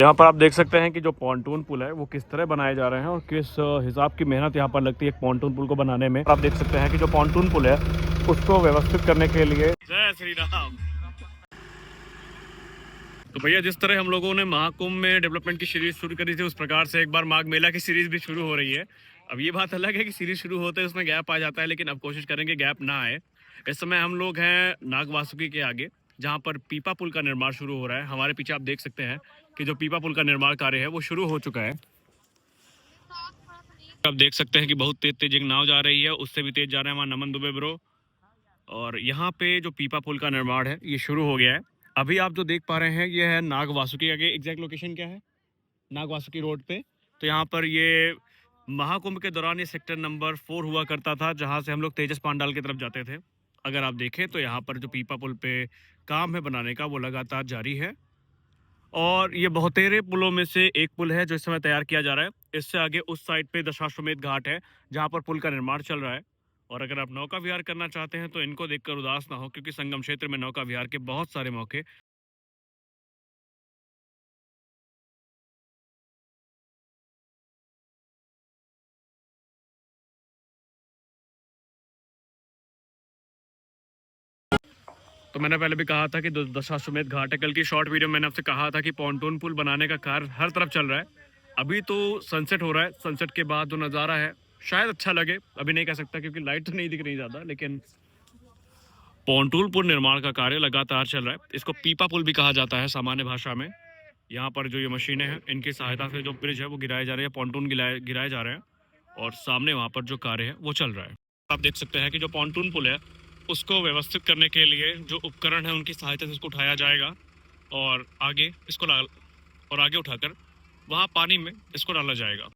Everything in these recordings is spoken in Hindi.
यहाँ पर आप देख सकते हैं कि जो पॉन्टून पुल है वो किस तरह बनाए जा रहे हैं और किस हिसाब की मेहनत यहाँ पर लगती है एक पॉन्टून पुल को बनाने में। आप देख सकते हैं कि जो पॉन्टून पुल है उसको व्यवस्थित करने के लिए जय श्री राम। तो भैया जिस तरह हम लोगों ने महाकुंभ में डेवलपमेंट की सीरीज शुरू करी थी उस प्रकार से एक बार माघ मेला की सीरीज भी शुरू हो रही है। अब ये बात अलग है कि सीरीज शुरू होते है उसमें गैप आ जाता है, लेकिन अब कोशिश करेंगे गैप ना आए। इस समय हम लोग हैं नाग वासुकी के आगे, जहाँ पर पीपा पुल का निर्माण शुरू हो रहा है। हमारे पीछे आप देख सकते हैं कि जो पीपा पुल का निर्माण कार्य है वो शुरू हो चुका है। आप देख सकते हैं कि बहुत तेज तेज एक नाव जा रही है, उससे भी तेज जा रहा है हमारा नमन दुबे ब्रो। और यहाँ पे जो पीपा पुल का निर्माण है ये शुरू हो गया है। अभी आप जो देख पा रहे हैं ये है नाग वासुकी आगे। एग्जैक्ट लोकेशन क्या है? नाग वासुकी रोड पे। तो यहाँ पर ये महाकुंभ के दौरान ये सेक्टर नंबर 4 हुआ करता था, जहाँ से हम लोग तेजस पांडाल की तरफ जाते थे। अगर आप देखें तो यहाँ पर जो पीपा पुल पे काम है बनाने का वो लगातार जारी है। और ये बहुतेरे पुलों में से एक पुल है जो इस समय तैयार किया जा रहा है। इससे आगे उस साइड पे दशाश्वमेध घाट है जहाँ पर पुल का निर्माण चल रहा है। और अगर आप नौका विहार करना चाहते हैं तो इनको देखकर उदास ना हो, क्योंकि संगम क्षेत्र में नौका विहार के बहुत सारे मौके। तो मैंने पहले भी कहा था कि दशाश्वमेध घाट है। कल की शॉर्ट वीडियो में मैंने आपसे कहा था कि पॉन्टून पुल बनाने का कार्य हर तरफ चल रहा है। अभी तो सनसेट हो रहा है, सनसेट के बाद जो नज़ारा है शायद अच्छा लगे, अभी नहीं कह सकता क्योंकि लाइट तो नहीं दिख रही ज़्यादा। लेकिन पॉन्टून पुल निर्माण का कार्य लगातार चल रहा है। इसको पीपा पुल भी कहा जाता है सामान्य भाषा में। यहाँ पर जो ये मशीनें हैं इनकी सहायता से जो ब्रिज है वो गिराए जा रहे हैं, पॉन्टून गिराए जा रहे हैं। और सामने वहाँ पर जो कार्य है वो चल रहा है। आप देख सकते हैं कि जो पॉन्टून पुल है उसको व्यवस्थित करने के लिए जो उपकरण है उनकी सहायता से इसको उठाया जाएगा और आगे आगे उठाकर वहाँ पानी में इसको डाला जाएगा।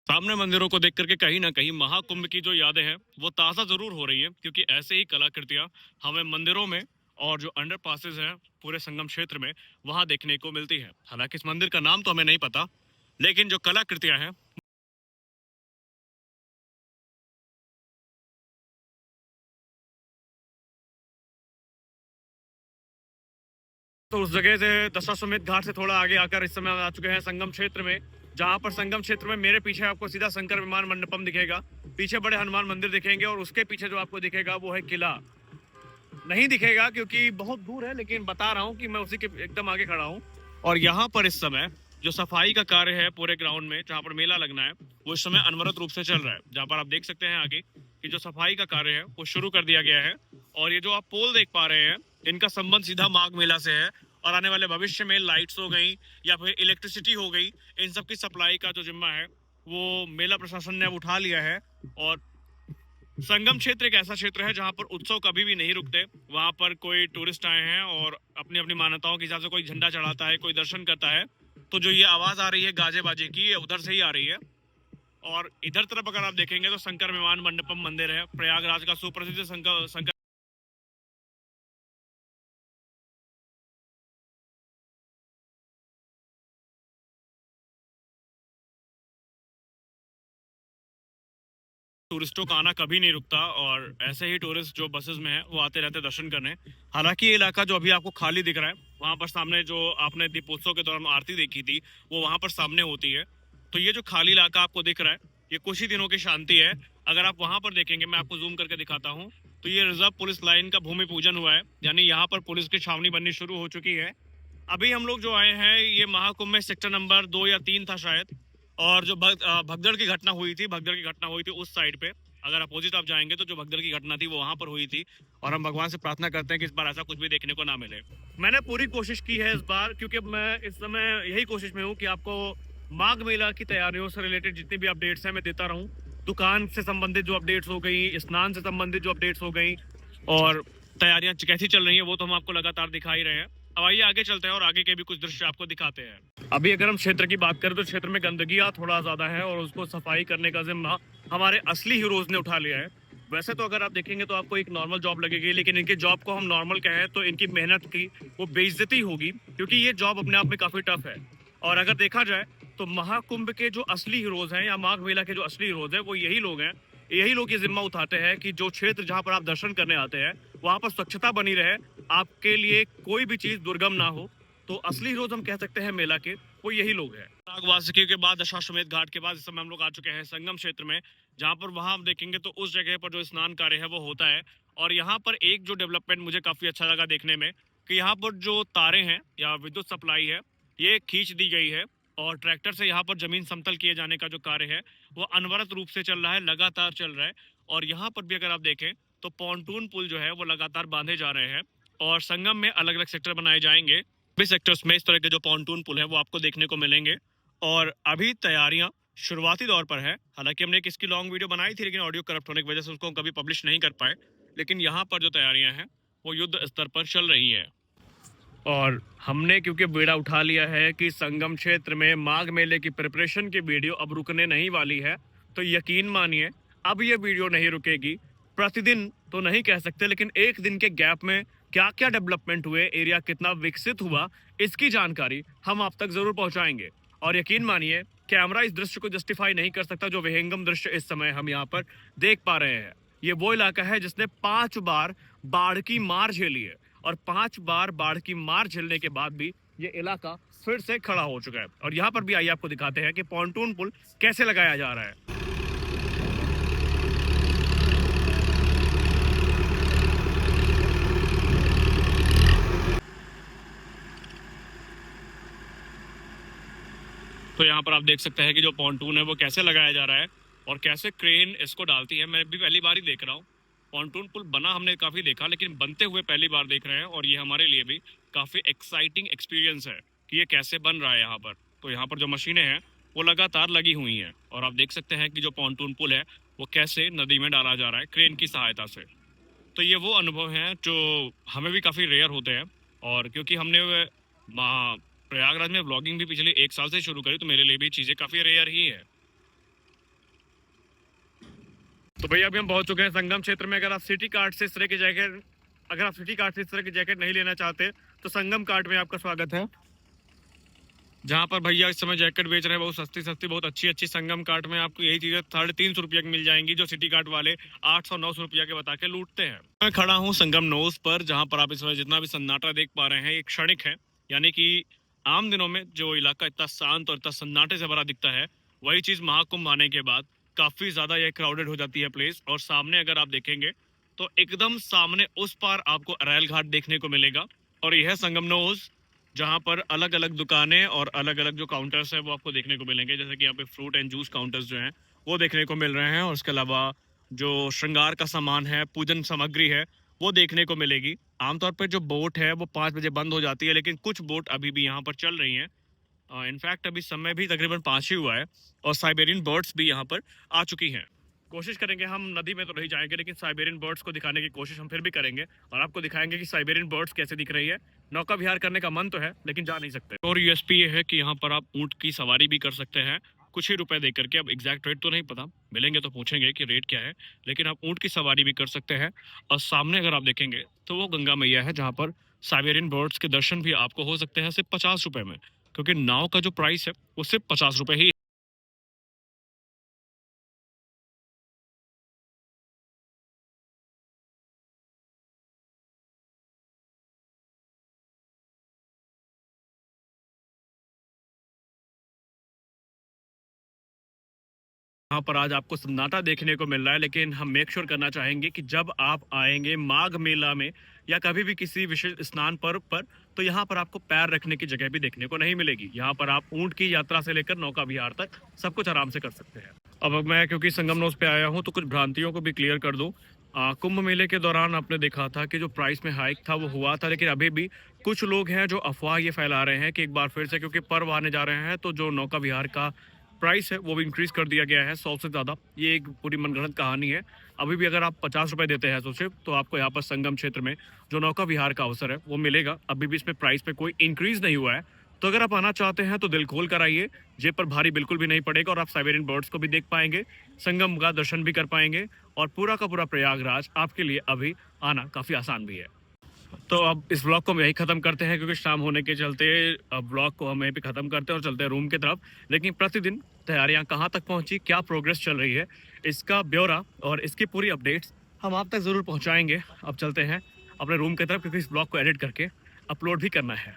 सामने मंदिरों को देख करके कहीं ना कहीं महाकुंभ की जो यादें हैं वो ताज़ा जरूर हो रही हैं, क्योंकि ऐसे ही कलाकृतियां हमें मंदिरों में और जो अंडर पासेज हैं पूरे संगम क्षेत्र में वहां देखने को मिलती है। हालांकि इस मंदिर का नाम तो हमें नहीं पता, लेकिन जो कलाकृतियां हैं तो उस जगह से दशाश्वमेध घाट से थोड़ा आगे आकर इस समय आ चुके हैं संगम क्षेत्र में, जहां पर संगम क्षेत्र में मेरे पीछे आपको सीधा शंकर विमान मंडपम दिखेगा, पीछे बड़े हनुमान मंदिर दिखेंगे और उसके पीछे जो आपको दिखेगा वो है किला। नहीं दिखेगा क्योंकि बहुत दूर है, लेकिन बता रहा हूँ कि मैं उसी के एकदम आगे खड़ा हूँ। और यहाँ पर इस समय जो सफाई का कार्य है पूरे ग्राउंड में जहाँ पर मेला लगना है वो इस समय अनवरत रूप से चल रहा है। जहाँ पर आप देख सकते हैं आगे कि जो सफाई का कार्य है वो शुरू कर दिया गया है। और ये जो आप पोल देख पा रहे हैं इनका संबंध सीधा माघ मेला से है। और आने वाले भविष्य में लाइट्स हो गई या फिर इलेक्ट्रिसिटी हो गई, इन सब की सप्लाई का जो जिम्मा है वो मेला प्रशासन ने अब उठा लिया है। और संगम क्षेत्र एक ऐसा क्षेत्र है जहां पर उत्सव कभी भी नहीं रुकते। वहां पर कोई टूरिस्ट आए हैं और अपनी अपनी मान्यताओं के हिसाब से कोई झंडा चढ़ाता है, कोई दर्शन करता है। तो जो ये आवाज आ रही है गाजे बाजे की, ये उधर से ही आ रही है। और इधर तरफ अगर आप देखेंगे तो शंकर विमान मंडपम मंदिर है, प्रयागराज का सुप्रसिद्ध शंकर टूरिस्टों का आना कभी नहीं रुकता। और ऐसे ही टूरिस्ट जो बसेस में है वो आते रहते दर्शन करने। हालांकि ये इलाका जो अभी आपको खाली दिख रहा है, वहां पर सामने जो आपने दीपोत्सव के दौरान आरती देखी थी वो वहां पर सामने होती है। तो ये जो खाली इलाका आपको दिख रहा है ये कुछ ही दिनों की शांति है। अगर आप वहां पर देखेंगे, मैं आपको जूम करके दिखाता हूँ, तो ये रिजर्व पुलिस लाइन का भूमि पूजन हुआ है, यानी यहाँ पर पुलिस की छावनी बननी शुरू हो चुकी है। अभी हम लोग जो आए हैं ये महाकुंभ में सेक्टर नंबर 2 या 3 था शायद। और जो भगदड़ की घटना हुई थी, भगदड़ की घटना हुई थी उस साइड पे। अगर अपोजिट आप जाएंगे तो जो भगदड़ की घटना थी वो वहां पर हुई थी। और हम भगवान से प्रार्थना करते हैं कि इस बार ऐसा कुछ भी देखने को ना मिले। मैंने पूरी कोशिश की है इस बार, क्योंकि मैं इस समय यही कोशिश में हूँ कि आपको माघ मेला की तैयारियों से रिलेटेड जितनी भी अपडेट्स हैं मैं देता रहूँ। दुकान से संबंधित जो अपडेट्स हो गई, स्नान से संबंधित जो अपडेट्स हो गई, और तैयारियां कैसी चल रही हैं वो तो हम आपको लगातार दिखा ही रहे हैं। अब आइए आगे चलते हैं और आगे के भी कुछ दृश्य आपको दिखाते हैं। अभी अगर हम क्षेत्र की बात करें तो क्षेत्र में गंदगी थोड़ा ज्यादा है और उसको सफाई करने का जिम्मा हमारे असली हीरोज ने उठा लिया है। वैसे तो अगर आप देखेंगे तो आपको एक नॉर्मल जॉब लगेगी, लेकिन इनकी जॉब को हम नॉर्मल कहें तो इनकी मेहनत की वो बेइज्जती होगी, क्योंकि ये जॉब अपने आप में काफी टफ है। और अगर देखा जाए तो महाकुंभ के जो असली हीरोज हैं या माघ मेला के जो असली हीरोज हैं वो यही लोग हैं। यही लोग ये जिम्मा उठाते हैं कि जो क्षेत्र जहां पर आप दर्शन करने आते हैं वहां पर स्वच्छता बनी रहे, आपके लिए कोई भी चीज दुर्गम ना हो। तो असली हीरोज हम कह सकते हैं मेला के, वो यही लोग हैं। नाग वासुकी के बाद दशाश्वमेध घाट के बाद इस समय हम लोग आ चुके हैं संगम क्षेत्र में, जहां पर वहां आप देखेंगे तो उस जगह पर जो स्नान कार्य है वो होता है। और यहाँ पर एक जो डेवलपमेंट मुझे काफी अच्छा लगा देखने में कि यहाँ पर जो तारे हैं या विद्युत सप्लाई है ये खींच दी गई है और ट्रैक्टर से यहाँ पर जमीन समतल किए जाने का जो कार्य है वो अनवरत रूप से चल रहा है, लगातार चल रहा है। और यहाँ पर भी अगर आप देखें तो पॉन्टून पुल जो है वो लगातार बांधे जा रहे हैं और संगम में अलग अलग सेक्टर बनाए जाएंगे। सभी सेक्टर्स में इस तरह के जो पॉन्टून पुल है वो आपको देखने को मिलेंगे और अभी तैयारियां शुरुआती दौर पर है। हालांकि हमने एक इसकी लॉन्ग वीडियो बनाई थी लेकिन ऑडियो करप्ट होने की वजह से उसको कभी पब्लिश नहीं कर पाए, लेकिन यहाँ पर जो तैयारियां हैं वो युद्ध स्तर पर चल रही हैं। और हमने क्योंकि बेड़ा उठा लिया है कि संगम क्षेत्र में माघ मेले की प्रिपरेशन की वीडियो अब रुकने नहीं वाली है, तो यकीन मानिए अब ये वीडियो नहीं रुकेगी। प्रतिदिन तो नहीं कह सकते लेकिन एक दिन के गैप में क्या क्या डेवलपमेंट हुए, एरिया कितना विकसित हुआ, इसकी जानकारी हम आप तक जरूर पहुंचाएंगे। और यकीन मानिए कैमरा इस दृश्य को जस्टिफाई नहीं कर सकता जो विहंगम दृश्य इस समय हम यहाँ पर देख पा रहे हैं। ये वो इलाका है जिसने 5 बार बाढ़ की मार झेली है और 5 बार बाढ़ की मार झेलने के बाद भी ये इलाका फिर से खड़ा हो चुका है। और यहाँ पर भी आइए आपको दिखाते हैं कि पॉन्टून पुल कैसे लगाया जा रहा है। तो यहाँ पर आप देख सकते हैं कि जो पॉन्टून है वो कैसे लगाया जा रहा है और कैसे क्रेन इसको डालती है। मैं भी पहली बार ही देख रहा हूँ। पॉन्टून पुल बना हमने काफी देखा लेकिन बनते हुए पहली बार देख रहे हैं और ये हमारे लिए भी काफी एक्साइटिंग एक्सपीरियंस है कि ये कैसे बन रहा है यहाँ पर। तो यहाँ पर जो मशीनें हैं वो लगातार लगी हुई हैं और आप देख सकते हैं कि जो पॉन्टून पुल है वो कैसे नदी में डाला जा रहा है क्रेन की सहायता से। तो ये वो अनुभव हैं जो हमें भी काफी रेयर होते हैं और क्योंकि हमने प्रयागराज में व्लॉगिंग भी पिछले 1 साल से शुरू करी तो मेरे लिए भी चीजें काफी रेयर ही है। तो भैया अभी हम पहुंच चुके हैं संगम क्षेत्र में। अगर आप सिटी कार्ट से इस तरह की जैकेट नहीं लेना चाहते तो संगम कार्ट में आपका स्वागत है, जहां पर भैया इस समय जैकेट बेच रहे हैं बहुत सस्ती सस्ती, बहुत अच्छी अच्छी। संगम कार्ट में आपको यही चीजें 350 रुपया की मिल जाएंगी जो सिटी कार्ट वाले 800-900 रुपया के बता के लूटते हैं। मैं खड़ा हूँ संगम नोज पर जहां पर आप इस समय जितना भी सन्नाटा देख पा रहे हैं एक क्षणिक है, यानी कि आम दिनों में जो इलाका इतना शांत और इतना सन्नाटे से भरा दिखता है वही चीज महाकुंभ आने के बाद काफी ज्यादा ये क्राउडेड हो जाती है प्लेस। और सामने अगर आप देखेंगे तो एकदम सामने उस पार आपको अरैल घाट देखने को मिलेगा और यह है संगम नोज जहां पर अलग अलग दुकानें और अलग अलग जो काउंटर्स हैं वो आपको देखने को मिलेंगे। जैसे कि यहाँ पे फ्रूट एंड जूस काउंटर्स जो हैं वो देखने को मिल रहे हैं और उसके अलावा जो श्रृंगार का सामान है, पूजन सामग्री है, वो देखने को मिलेगी। आमतौर पर जो बोट है वो 5 बजे बंद हो जाती है लेकिन कुछ बोट अभी भी यहाँ पर चल रही हैं। इनफैक्ट अभी समय भी तकरीबन 5 ही हुआ है और साइबेरियन बर्ड्स भी यहाँ पर आ चुकी हैं। कोशिश करेंगे, हम नदी में तो नहीं जाएंगे लेकिन साइबेरियन बर्ड्स को दिखाने की कोशिश हम फिर भी करेंगे और आपको दिखाएंगे कि साइबेरियन बर्ड्स कैसे दिख रही है। नौका विहार करने का मन तो है लेकिन जा नहीं सकते। और यूएसपी ये है कि यहाँ पर आप ऊँट की सवारी भी कर सकते हैं कुछ ही रुपए दे करके। अब एग्जैक्ट रेट तो नहीं पता, मिलेंगे तो पूछेंगे कि रेट क्या है, लेकिन आप ऊँट की सवारी भी कर सकते हैं। और सामने अगर आप देखेंगे तो वो गंगा मैया है जहाँ पर साइबेरियन बर्ड्स के दर्शन भी आपको हो सकते हैं सिर्फ 50 रुपए में, क्योंकि नाव का जो प्राइस है वो सिर्फ 50 रुपए ही। यहाँ पर आज आपको सन्नाटा देखने को मिल रहा है लेकिन हम मेक श्योर करना चाहेंगे कि जब आप आएंगे माघ मेला में या कभी भी किसी विशेष स्नान पर्व पर तो यहाँ पर आपको पैर रखने की जगह भी देखने को नहीं मिलेगी। यहाँ पर आप ऊंट की यात्रा से लेकर नौका विहार तक सब कुछ आराम से कर सकते हैं। अब मैं क्योंकि संगम नोज पे आया हूँ तो कुछ भ्रांतियों को भी क्लियर कर दूं। कुंभ मेले के दौरान आपने देखा था कि जो प्राइस में हाइक था वो हुआ था, लेकिन अभी भी कुछ लोग हैं जो अफवाह ये फैला रहे हैं कि एक बार फिर से क्योंकि पर्व आने जा रहे हैं तो जो नौका विहार का प्राइस है वो भी इंक्रीज कर दिया गया है 100 से ज़्यादा। ये एक पूरी मनगढ़ंत कहानी है। अभी भी अगर आप 50 रुपए देते हैं तो सिर्फ तो आपको यहाँ पर संगम क्षेत्र में जो नौका विहार का अवसर है वो मिलेगा। अभी भी इसमें प्राइस पे कोई इंक्रीज नहीं हुआ है। तो अगर आप आना चाहते हैं तो दिल खोल कर आइए, जेब पर भारी बिल्कुल भी नहीं पड़ेगा और आप साइबेरियन बर्ड्स को भी देख पाएंगे, संगम का दर्शन भी कर पाएंगे और पूरा का पूरा प्रयागराज आपके लिए अभी आना काफ़ी आसान भी है। तो अब इस ब्लॉग को हम यही ख़त्म करते हैं, क्योंकि शाम होने के चलते अब ब्लॉग को हम यहीं पे ख़त्म करते हैं और चलते हैं रूम की तरफ। लेकिन प्रतिदिन तैयारियां कहाँ तक पहुंची, क्या प्रोग्रेस चल रही है, इसका ब्यौरा और इसकी पूरी अपडेट्स हम आप तक ज़रूर पहुंचाएंगे। अब चलते हैं अपने रूम की तरफ, क्योंकि इस ब्लॉग को एडिट करके अपलोड भी करना है।